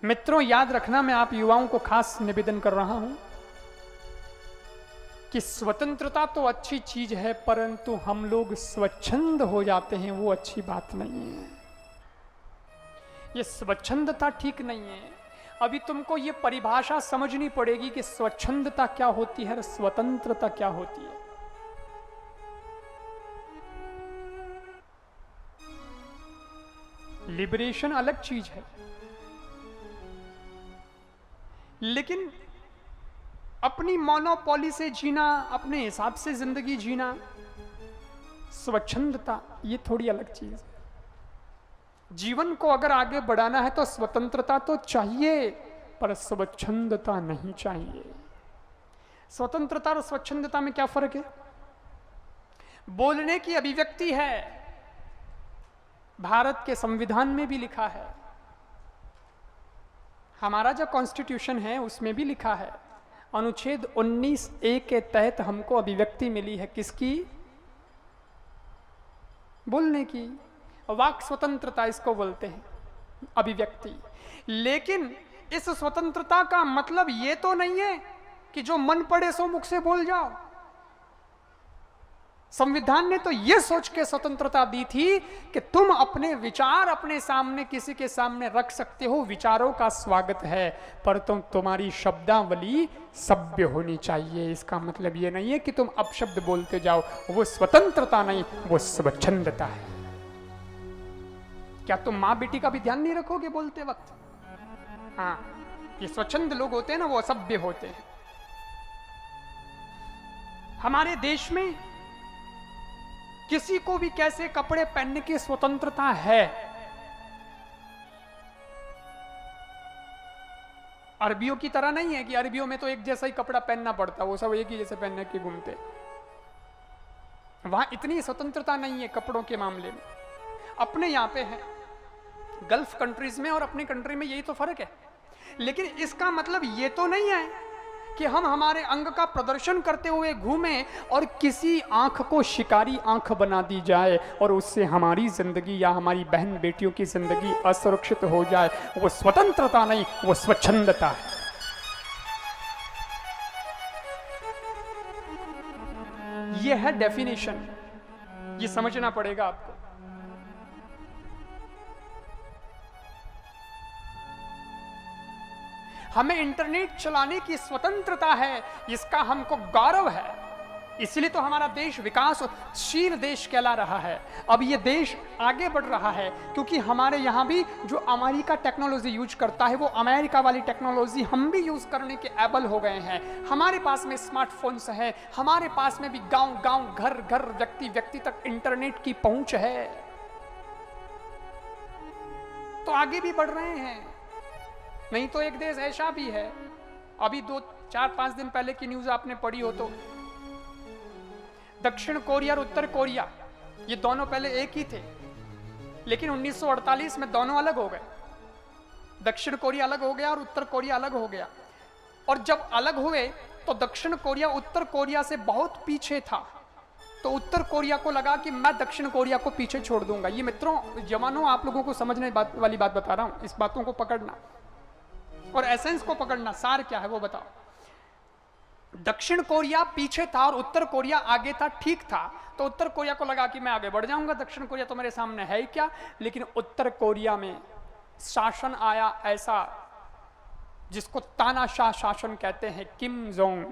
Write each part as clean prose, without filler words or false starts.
मित्रों, याद रखना, मैं आप युवाओं को खास निवेदन कर रहा हूं कि स्वतंत्रता तो अच्छी चीज है, परंतु हम लोग स्वच्छंद हो जाते हैं, वो अच्छी बात नहीं है। ये स्वच्छंदता ठीक नहीं है। अभी तुमको ये परिभाषा समझनी पड़ेगी कि स्वच्छंदता क्या होती है और स्वतंत्रता क्या होती है। लिबरेशन अलग चीज है, लेकिन अपनी मोनोपोली से जीना, अपने हिसाब से जिंदगी जीना, स्वच्छंदता ये थोड़ी अलग चीज है। जीवन को अगर आगे बढ़ाना है तो स्वतंत्रता तो चाहिए, पर स्वच्छंदता नहीं चाहिए। स्वतंत्रता और स्वच्छंदता में क्या फर्क है? बोलने की अभिव्यक्ति है, भारत के संविधान में भी लिखा है, हमारा जो कॉन्स्टिट्यूशन है उसमें भी लिखा है, अनुच्छेद 19A के तहत हमको अभिव्यक्ति मिली है। किसकी? बोलने की। वाक स्वतंत्रता इसको बोलते हैं, अभिव्यक्ति। लेकिन इस स्वतंत्रता का मतलब ये तो नहीं है कि जो मन पड़े सो मुख से बोल जाओ। संविधान ने तो यह सोच के स्वतंत्रता दी थी कि तुम अपने विचार अपने सामने किसी के सामने रख सकते हो, विचारों का स्वागत है, पर तुम्हारी शब्दावली सभ्य होनी चाहिए। इसका मतलब यह नहीं है कि तुम अपशब्द बोलते जाओ, वो स्वतंत्रता नहीं, वो स्वच्छंदता है। क्या तुम मां बेटी का भी ध्यान नहीं रखोगे बोलते वक्त? हाँ, ये स्वच्छंद लोग होते हैं ना, वो असभ्य होते हैं। हमारे देश में किसी को भी कैसे कपड़े पहनने की स्वतंत्रता है। अरबियों की तरह नहीं है कि अरबियों में तो एक जैसा ही कपड़ा पहनना पड़ता, वो सब एक ही जैसे पहनने के घूमते। वहां इतनी स्वतंत्रता नहीं है कपड़ों के मामले में। अपने यहां पे है, गल्फ कंट्रीज में और अपनी कंट्री में यही तो फर्क है। लेकिन इसका मतलब ये तो नहीं है कि हम हमारे अंग का प्रदर्शन करते हुए घूमें और किसी आंख को शिकारी आंख बना दी जाए और उससे हमारी जिंदगी या हमारी बहन बेटियों की जिंदगी असुरक्षित हो जाए। वो स्वतंत्रता नहीं, वो स्वच्छंदता है। ये है डेफिनेशन, ये समझना पड़ेगा आपको। हमें इंटरनेट चलाने की स्वतंत्रता है, इसका हमको गौरव है। इसलिए तो हमारा देश विकासशील देश कहला रहा है। अब ये देश आगे बढ़ रहा है क्योंकि हमारे यहाँ भी जो अमेरिका टेक्नोलॉजी यूज करता है, वो अमेरिका वाली टेक्नोलॉजी हम भी यूज करने के एबल हो गए हैं। हमारे पास में स्मार्टफोन्स है, हमारे पास में भी गांव गांव, घर घर, व्यक्ति व्यक्ति तक इंटरनेट की पहुंच है, तो आगे भी बढ़ रहे हैं। नहीं तो एक देश ऐसा भी है, अभी 2-4-5 दिन पहले की न्यूज आपने पढ़ी हो तो, दक्षिण कोरिया और उत्तर कोरिया, ये दोनों पहले एक ही थे, लेकिन 1948 में दोनों अलग हो गए। दक्षिण कोरिया अलग हो गया और उत्तर कोरिया अलग हो गया। और जब अलग हुए तो दक्षिण कोरिया उत्तर कोरिया से बहुत पीछे था, तो उत्तर कोरिया को लगा कि मैं दक्षिण कोरिया को पीछे छोड़ दूंगा। ये मित्रों, जवानों, आप लोगों को समझने वाली बात बता रहा हूं, इस बातों को पकड़ना और एसेंस को पकड़ना। सार क्या है वो बताओ। दक्षिण कोरिया पीछे था और उत्तर कोरिया आगे था, ठीक था। तो उत्तर कोरिया को लगा कि मैं आगे बढ़ जाऊंगा, दक्षिण कोरिया तो मेरे सामने है ही क्या। लेकिन उत्तर कोरिया में शासन आया ऐसा जिसको तानाशाह शासन कहते हैं, किम जोंग।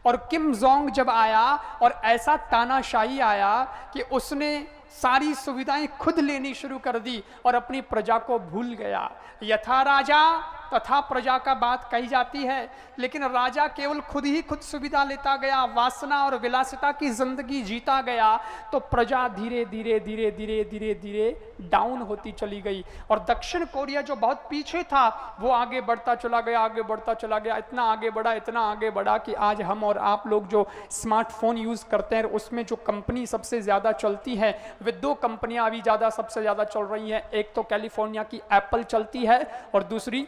और किम जोंग जब आया और ऐसा तानाशाही आया कि उसने सारी सुविधाएं खुद लेनी शुरू कर दी और अपनी प्रजा को भूल गया। यथा राजा तथा प्रजा का बात कही जाती है, लेकिन राजा केवल खुद ही खुद सुविधा लेता गया, वासना और विलासिता की जिंदगी जीता गया, तो प्रजा धीरे धीरे धीरे धीरे धीरे धीरे डाउन होती चली गई। और दक्षिण कोरिया जो बहुत पीछे था, वो आगे बढ़ता चला गया, आगे बढ़ता चला गया, इतना आगे बढ़ा, इतना आगे बढ़ा कि आज हम और आप लोग जो स्मार्टफोन यूज करते हैं, उसमें जो कंपनी सबसे ज्यादा चलती है, वे 2 कंपनियां अभी सबसे ज्यादा चल रही हैं। एक तो कैलिफोर्निया की एप्पल चलती है और दूसरी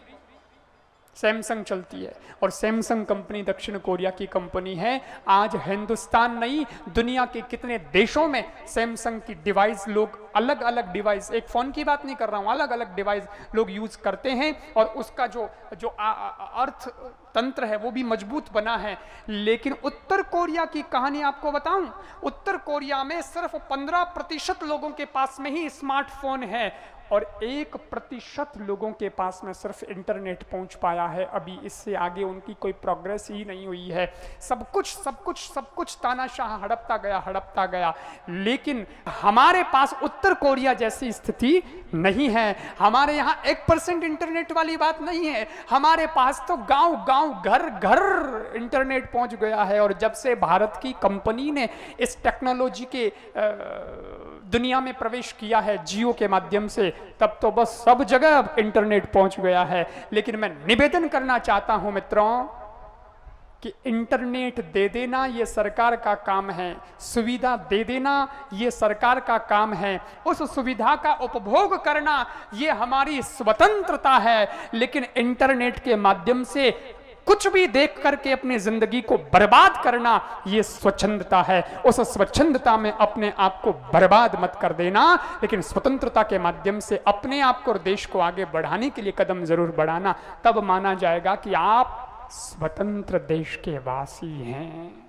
सैमसंग चलती है और सैमसंग कंपनी दक्षिण कोरिया की कंपनी है। आज हिंदुस्तान नहीं, दुनिया के कितने देशों में सैमसंग की डिवाइस लोग, अलग अलग डिवाइस, एक फोन की बात नहीं कर रहा हूं, अलग अलग डिवाइस लोग यूज करते हैं और उसका जो जो अर्थ तंत्र है वो भी मजबूत बना है। लेकिन उत्तर कोरिया की कहानी आपको बताऊं, उत्तर कोरिया में सिर्फ 15% लोगों के पास में ही स्मार्टफोन है और 1% लोगों के पास में सिर्फ इंटरनेट पहुंच पाया है। अभी इससे आगे उनकी कोई प्रोग्रेस ही नहीं हुई है। सब कुछ तानाशाह हड़पता गया। लेकिन हमारे पास उत्तर कोरिया जैसी स्थिति नहीं है। हमारे यहाँ 1% इंटरनेट वाली बात नहीं है। हमारे पास तो गांव घर इंटरनेट पहुंच गया है। और जब से भारत की कंपनी ने इस टेक्नोलॉजी के दुनिया में प्रवेश किया है जियो के माध्यम से, तब तो बस सब जगह अब इंटरनेट पहुंच गया है। लेकिन मैं निवेदन करना चाहता हूं मित्रों कि इंटरनेट दे देना ये सरकार का काम है, सुविधा दे देना ये सरकार का काम है, उस सुविधा का उपभोग करना ये हमारी स्वतंत्रता है। लेकिन इंटरनेट के माध्यम से कुछ भी देख करके अपनी जिंदगी को बर्बाद करना ये स्वच्छंदता है। उस स्वच्छंदता में अपने आप को बर्बाद मत कर देना, लेकिन स्वतंत्रता के माध्यम से अपने आप को और देश को आगे बढ़ाने के लिए कदम जरूर बढ़ाना। तब माना जाएगा कि आप स्वतंत्र देश के वासी हैं।